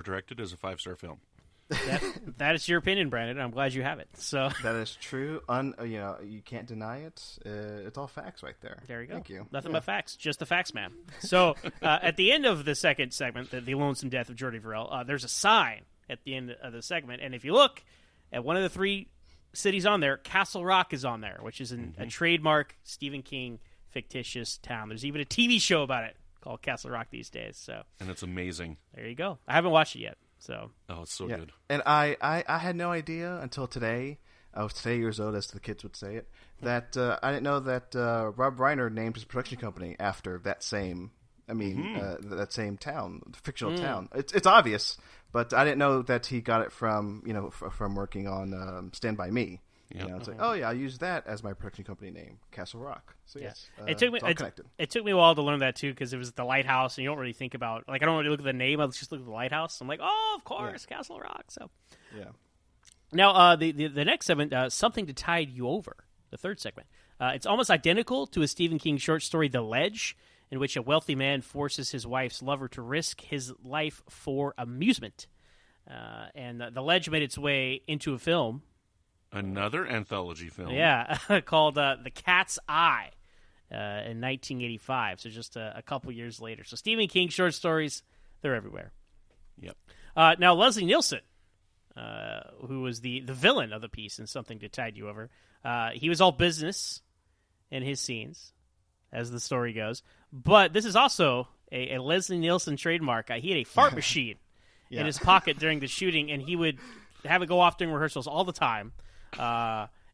directed as a 5-star film. That is your opinion, Brandon. I'm glad you have it. So that is true. You can't deny it. It's all facts right there. There you go. Thank you. Nothing but facts. Just the facts, man. So at the end of the second segment, the lonesome death of Jordy Verrill, there's a sign at the end of the segment, and if you look at one of the 3 cities on there, Castle Rock is on there, which is a trademark Stephen King fictitious town. There's even a TV show about it called Castle Rock these days. So, and it's amazing. There you go. I haven't watched it yet. So it's so good. And I had no idea until today. I was today years old, as the kids would say it. That I didn't know that Rob Reiner named his production company after that same. That same town, fictional town. It's obvious, but I didn't know that he got it from from working on Stand By Me. Yep. It's like, oh yeah, I'll use that as my production company name, Castle Rock. So yes, it took me a while to learn that too, because it was the lighthouse, and you don't really think about I don't really look at the name. I just look at the lighthouse. I'm like, oh, of course, Castle Rock. So yeah. Now the next segment, Something to Tide You Over, the third segment. It's almost identical to a Stephen King short story, The Ledge, in which a wealthy man forces his wife's lover to risk his life for amusement. And The Ledge made its way into a film. Another anthology film. Yeah, called The Cat's Eye in 1985, so just a couple years later. So Stephen King short stories, they're everywhere. Yep. Now, Leslie Nielson, who was the villain of the piece in Something to Tide You Over, he was all business in his scenes, as the story goes. But this is also a Leslie Nielson trademark. He had a fart machine in his pocket during the shooting, and he would have it go off during rehearsals all the time.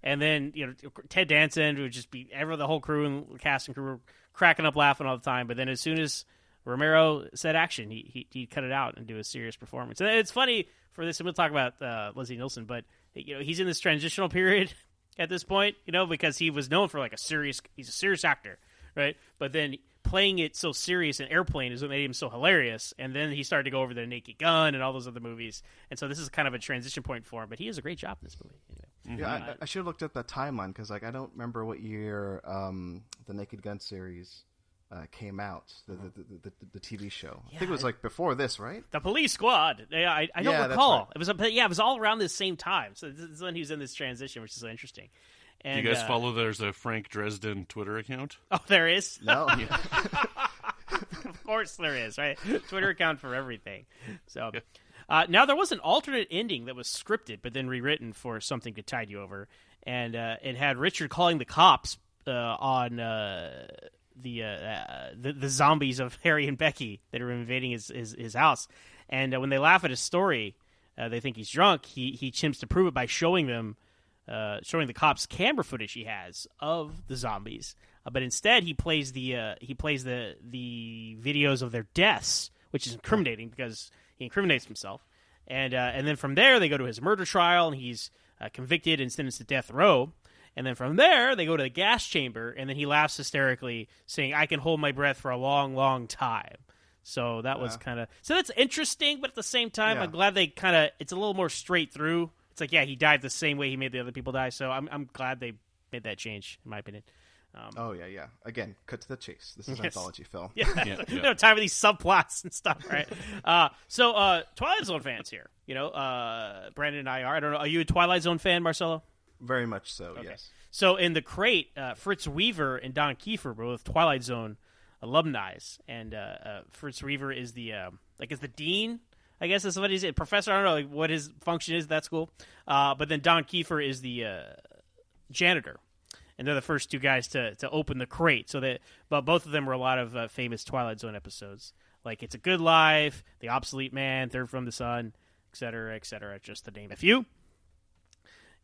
And then Ted Danson would just be the whole crew and cast and crew were cracking up laughing all the time. But then as soon as Romero said action, he'd cut it out and do a serious performance. And it's funny for this, and we'll talk about Leslie Nielson, but he's in this transitional period at this point, because he was known for he's a serious actor, right? But then playing it so serious in Airplane is what made him so hilarious. And then he started to go over the Naked Gun and all those other movies. And so this is kind of a transition point for him. But he does a great job in this movie. Anyway. Yeah, I should have looked at the timeline because I don't remember what year the Naked Gun series came out, the TV show. I think it was before this, right? The Police Squad. Yeah, I don't recall. Right. It was all around the same time. So this is when he was in this transition, which is so interesting. And, do you guys follow? There's a Frank Dresden Twitter account. Oh, there is? No. Of course there is, right? Twitter account for everything. So now there was an alternate ending that was scripted but then rewritten for Something to Tide You Over, and it had Richard calling the cops on the zombies of Harry and Becky that are invading his house, and when they laugh at his story, they think he's drunk. He chimps to prove it by showing the cops camera footage he has of the zombies, but instead he plays the videos of their deaths, which is incriminating because he incriminates himself, and then from there they go to his murder trial, and he's convicted and sentenced to death row, and then from there they go to the gas chamber, and then he laughs hysterically, saying, "I can hold my breath for a long, long time." So that was that's interesting, but at the same time, I'm glad they it's a little more straight through. It's like, he died the same way he made the other people die, so I'm glad they made that change, in my opinion. Yeah. Again, cut to the chase. This is an anthology film. Yeah. No time for these subplots and stuff, right? So Twilight Zone fans here. Brandon and I are. I don't know. Are you a Twilight Zone fan, Marcelo? Very much so, okay. Yes. So in The Crate, Fritz Weaver and Don Kiefer were both Twilight Zone alumni, and Fritz Weaver is the is the dean, I guess that's what he's a professor. I don't know what his function is at that school. But then Don Kiefer is the janitor, and they're the first two guys to open the crate. But both of them were a lot of famous Twilight Zone episodes, like It's a Good Life, The Obsolete Man, Third from the Sun, etc., just to name a few.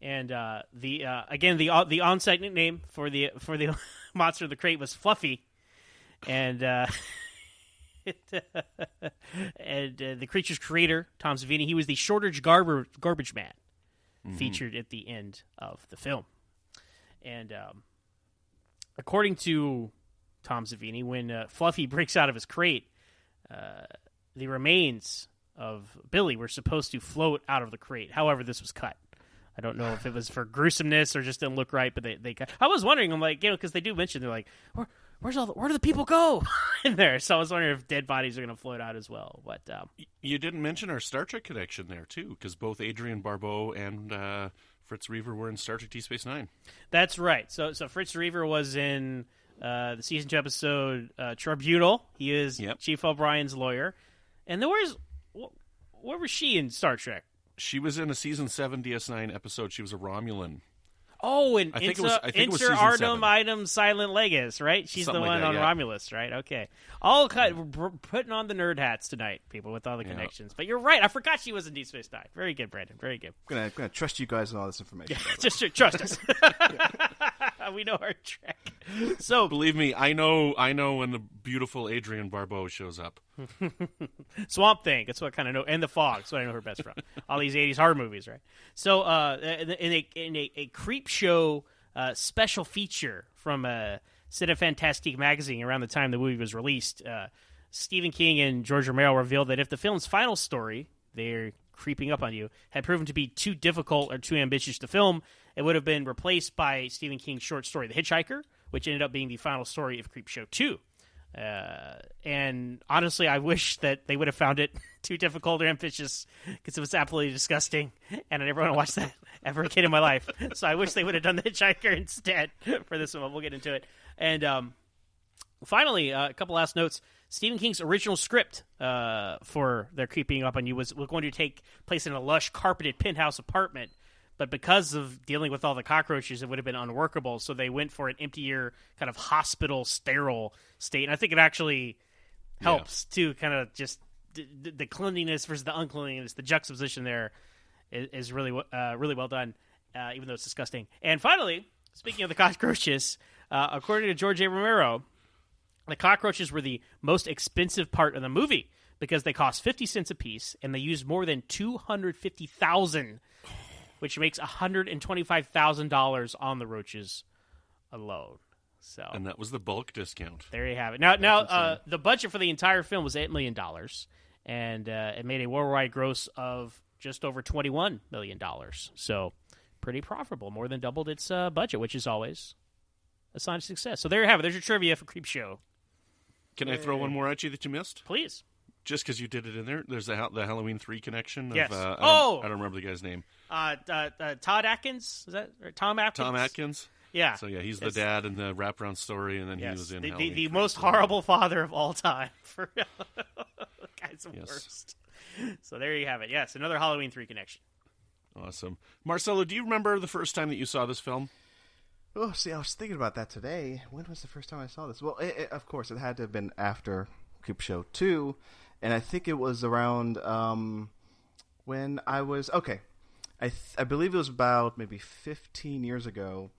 And the on-site nickname for the monster of the crate was Fluffy, and. And the creature's creator, Tom Savini, he was the Shortage garbage man, featured at the end of the film. And according to Tom Savini, when Fluffy breaks out of his crate, the remains of Billy were supposed to float out of the crate. However, this was cut. I don't know if it was for gruesomeness or just didn't look right, but they cut. I was wondering, I'm like, because they do mention, they're like, where do the people go in there? So I was wondering if dead bodies are going to float out as well. But you didn't mention our Star Trek connection there too, because both Adrian Barbeau and Fritz Reaver were in Star Trek: Deep Space Nine. That's right. So Fritz Reaver was in the season 2 episode Tribunal. He is Chief O'Brien's lawyer. And then where was she in Star Trek? She was in a season 7 DS9 episode. She was a Romulan. Oh, and I think it was Inter season Artem 7. Item Silent Legis, right? She's Something the like one that, on Romulus, right? Okay. We're putting on the nerd hats tonight, people, with all the connections. But you're right. I forgot she was in Deep Space Nine. Very good, Brandon. Very good. I'm gonna trust you guys on all this information. Just trust us. We know our Trek. So Believe me, I know when the beautiful Adrian Barbeau shows up. Swamp Thing. That's what I kind of know. And The Fog. That's what I know her best from. All these 80s horror movies, right? So in a Creepshow special feature from Cinefantastique magazine around the time the movie was released, Stephen King and George Romero revealed that if the film's final story, they're creeping up on you, had proven to be too difficult or too ambitious to film, it would have been replaced by Stephen King's short story, The Hitchhiker, which ended up being the final story of Creepshow 2. And honestly, I wish that they would have found it too difficult or ambitious, because it was absolutely disgusting, and I never want to watch that ever again in my life. So I wish they would have done The Hitchhiker instead for this one. We'll get into it. And finally, a couple last notes. Stephen King's original script for They're Creeping Up on You was going to take place in a lush, carpeted penthouse apartment, but because of dealing with all the cockroaches, it would have been unworkable, so they went for an emptier, kind of hospital, sterile state. And I think it actually helps, to kind of just the cleanliness versus the uncleanliness, the juxtaposition there is really well done, even though it's disgusting. And finally, speaking of the cockroaches, according to George A. Romero, the cockroaches were the most expensive part of the movie because they cost 50 cents a piece, and they used more than 250,000, which makes $125,000 on the roaches alone. So, And that was the bulk discount. There you have it. Now, the budget for the entire film was $8 million, and it made a worldwide gross of just over $21 million. So, pretty profitable. More than doubled its budget, which is always a sign of success. So, there you have it. There's your trivia for Creepshow. Can I throw one more at you that you missed? Please. Just because you did it in there, there's the Halloween 3 connection. Of, Yes. I don't remember the guy's name. Todd Atkins? Is that right? Tom Atkins? Tom Atkins? Yeah. So, he's the dad in the wraparound story, and then he was in Halloween the 3, most horrible father of all time. For real. The guy's the worst. So there you have it. Yes, another Halloween 3 connection. Awesome. Marcelo, do you remember the first time that you saw this film? Oh, see, I was thinking about that today. When was the first time I saw this? Well, of course, it had to have been after Creepshow 2, and I think it was around when I was... Okay, I believe it was about maybe 15 years ago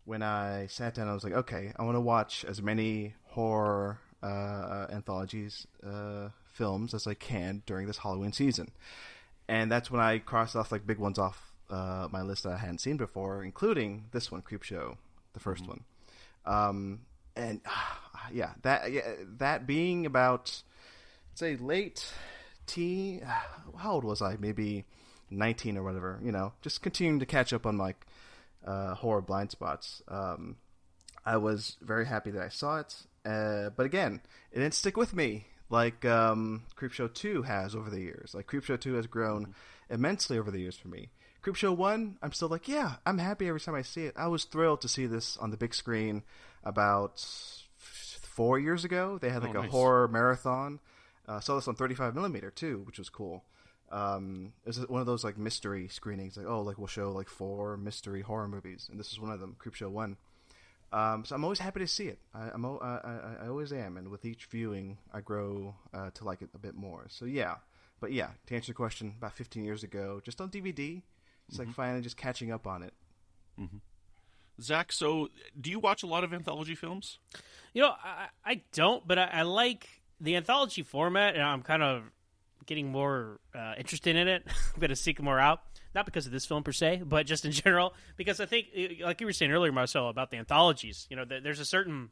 when I sat down and I was like, okay, I want to watch as many horror anthologies, films as I can during this Halloween season. And that's when I crossed off like big ones off my list that I hadn't seen before, including this one, Creepshow, the first one. And that being about, say, late teen. How old was I? Maybe 19 or whatever. Just continuing to catch up on like horror blind spots. I was very happy that I saw it, but again, it didn't stick with me like Creepshow 2 has over the years. Like Creepshow 2 has grown immensely over the years for me. Creepshow 1, I'm still like, yeah, I'm happy every time I see it. I was thrilled to see this on the big screen about 4 years ago. They had like a horror marathon. Saw this on 35mm too, which was cool. It was one of those like mystery screenings. Like, we'll show like 4 mystery horror movies, and this is one of them, Creepshow 1. So I'm always happy to see it. I always am, and with each viewing, I grow to like it a bit more. So yeah, but yeah, to answer your question, about 15 years ago, just on DVD, it's like finally just catching up on it. Mm-hmm. Zach, so do you watch a lot of anthology films? I don't, but I like the anthology format, and I'm kind of getting more interested in it. I'm going to seek more out. Not because of this film per se, but just in general. Because I think, like you were saying earlier, Marcel, about the anthologies, there's a certain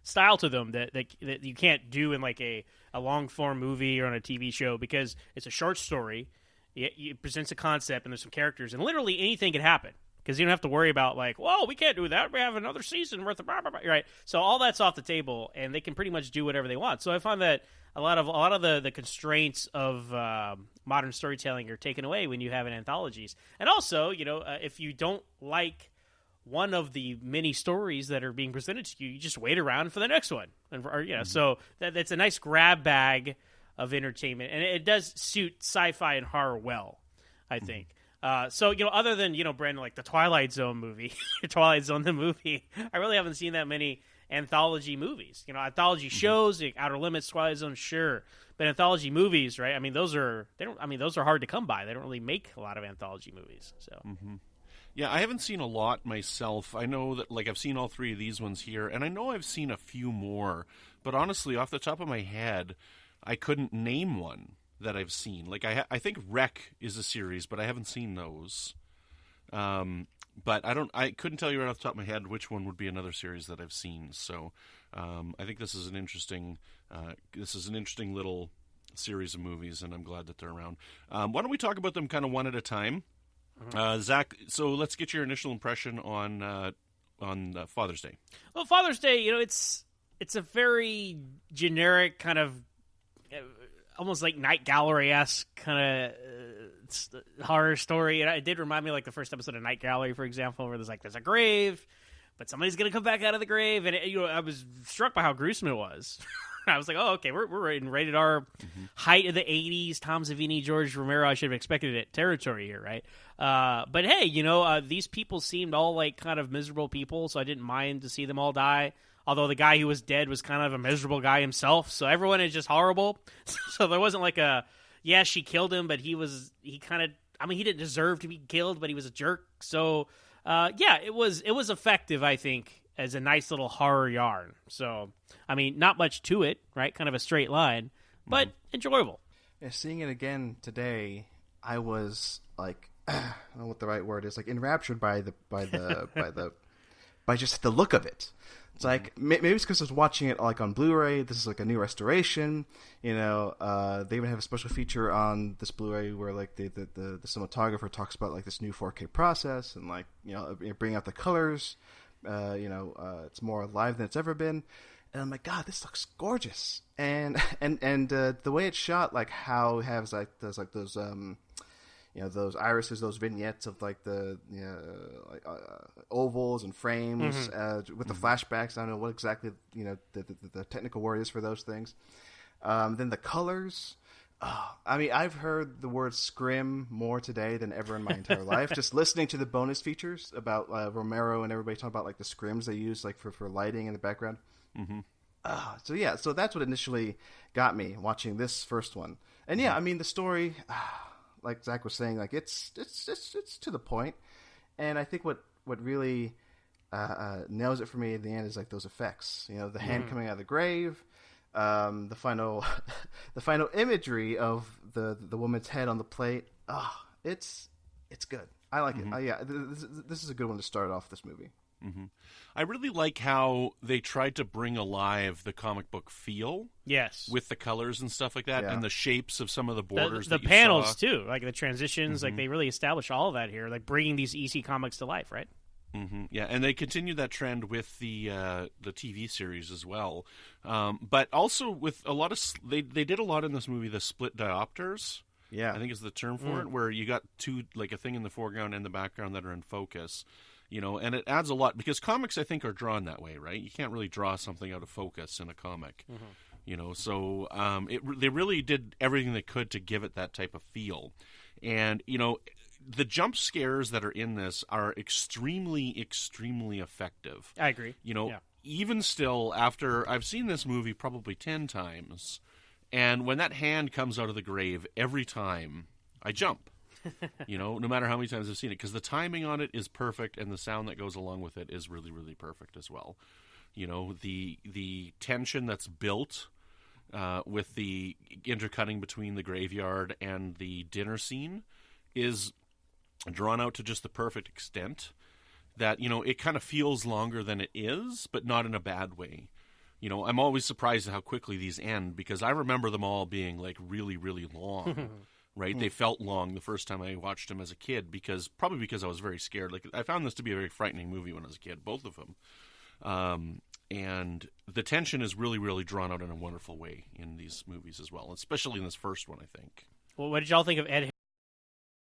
style to them that you can't do in like a long-form movie or on a TV show, because it's a short story. It presents a concept, and there's some characters, and literally anything can happen. because you don't have to worry about like, whoa, we can't do that. We have another season worth of blah, blah, blah. Right. So all that's off the table, and they can pretty much do whatever they want. So I find that a lot of the constraints of modern storytelling are taken away when you have an anthologies. And also, if you don't like one of the many stories that are being presented to you, you just wait around for the next one. So that's a nice grab bag of entertainment, and it does suit sci-fi and horror well, I think. Other than Brandon, like the Twilight Zone movie, Twilight Zone the movie, I really haven't seen that many anthology movies. Anthology shows, like Outer Limits, Twilight Zone, sure, but anthology movies, right? I mean, those are hard to come by. They don't really make a lot of anthology movies. So. Mm-hmm. Yeah, I haven't seen a lot myself. I know that, like, I've seen all three of these ones here, and I know I've seen a few more. But honestly, off the top of my head, I couldn't name one that I've seen. Like, I think Wreck is a series, but I haven't seen those. But I couldn't tell you right off the top of my head which one would be another series that I've seen. So I think this is an interesting little series of movies, and I'm glad that they're around. Why don't we talk about them kind of one at a time? Zach, so let's get your initial impression on Father's Day. Well, Father's Day, it's a very generic kind of almost like Night Gallery-esque kind of horror story. And it did remind me like the first episode of Night Gallery, for example, where there's a grave, but somebody's going to come back out of the grave. And I was struck by how gruesome it was. I was like, oh, okay, we're in rated R, height of the 80s, Tom Savini, George Romero, I should have expected it, territory here, right? But hey, these people seemed all like kind of miserable people, so I didn't mind to see them all die. Although the guy who was dead was kind of a miserable guy himself, so everyone is just horrible. So there wasn't like she killed him, but he didn't deserve to be killed, but he was a jerk. So, it was effective, I think, as a nice little horror yarn. So, I mean, not much to it, right? Kind of a straight line, but enjoyable. Yeah, seeing it again today, I was like, I don't know what the right word is, like enraptured by just the look of it. It's like maybe it's because I was watching it like on Blu-ray. This is like a new restoration. They even have a special feature on this Blu-ray where like the cinematographer talks about like this new 4K process and like bring out the colors. It's more alive than it's ever been. And I'm like, God, this looks gorgeous. And the way it's shot, like how it has like those irises, those vignettes of like the ovals and frames with the flashbacks. I don't know what exactly the technical word is for those things. Then the colors. I mean, I've heard the word scrim more today than ever in my entire life. Just listening to the bonus features about Romero and everybody talking about like the scrims they use like for lighting in the background. Mm-hmm. So that's what initially got me watching this first one. And I mean the story, like Zach was saying, like it's to the point. And I think what really nails it for me in the end is like those effects. The hand coming out of the grave. The final imagery of the woman's head on the plate. It's good. I like it. This is a good one to start off this movie. Mm-hmm. I really like how they tried to bring alive the comic book feel. Yes, with the colors and stuff like that, and the shapes of some of the borders. The panels too, like the transitions. Like they really establish all of that here, like bringing these EC comics to life, right? Mm-hmm. Yeah, and they continue that trend with the TV series as well, but also with a lot of they did a lot in this movie. The split diopters, I think is the term for it, where you got two, like a thing in the foreground and the background that are in focus, and it adds a lot because comics I think are drawn that way, right? You can't really draw something out of focus in a comic, So they really did everything they could to give it that type of feel, and the jump scares that are in this are extremely, extremely effective. I agree. Even still, after I've seen this movie probably 10 times, and when that hand comes out of the grave, every time I jump. No matter how many times I've seen it, because the timing on it is perfect, and the sound that goes along with it is really, really perfect as well. The tension that's built with the intercutting between the graveyard and the dinner scene is drawn out to just the perfect extent that it kind of feels longer than it is, but not in a bad way. I'm always surprised at how quickly these end, because I remember them all being like really, really long right? They felt long the first time I watched them as a kid probably because I was very scared. Like, I found this to be a very frightening movie when I was a kid, both of them. And the tension is really, really drawn out in a wonderful way in these movies as well, especially in this first one, I think. Well, what did y'all think of Ed